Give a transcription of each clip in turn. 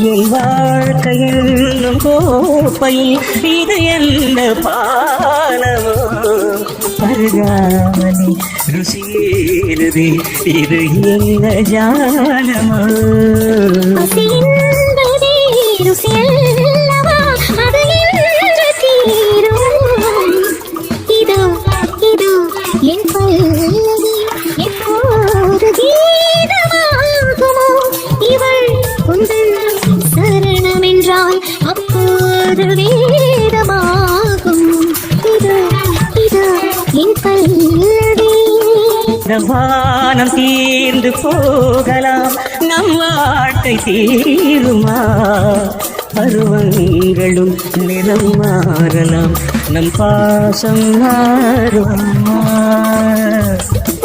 என் வாழ்க்கையில் கோப்பையில் இது என்ன பானமோ பருகாமலே ருசியேறுதே இது என்ன ஜானமோ என் பல்லவி எப்போது கீதமாகுமோ இவள் உந்தன் சரணம் என்றால் அப்போது வேதமாகும் இது என் பல்லவி வானம் தீர்ந்து போகலாம் நம் வாழ்க்கை தீருமா பருவங்களும் நிறம் மாறலாம் நம் பாசம் மாறுமா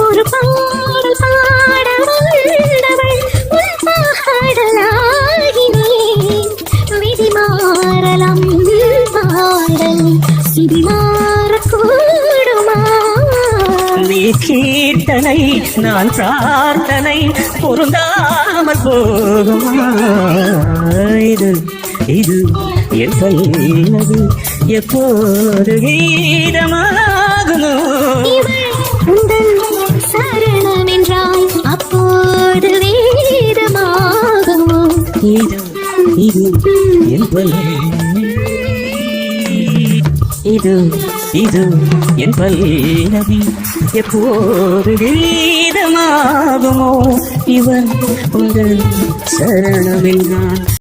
ஒரு பாடல் பாட வந்தவள் உன் பாடலாகினேன் விதி மாறலாம் பாடல் சிதி மாறக்கூடுமா நீ கீர்த்தனை நான் பிரார்த்தனை பொருந்தாமல் போகுமா இது என் பல்லவி எப்போது கீதமாகுமோ உந்தன் சரணம் என்றால் அப்போது வேதமாகுமோ இது என் பல்லவி இது என் பல்லவி எப்போது கீதமாகுமோ இவன் உங்கள் சரணம் என்றான்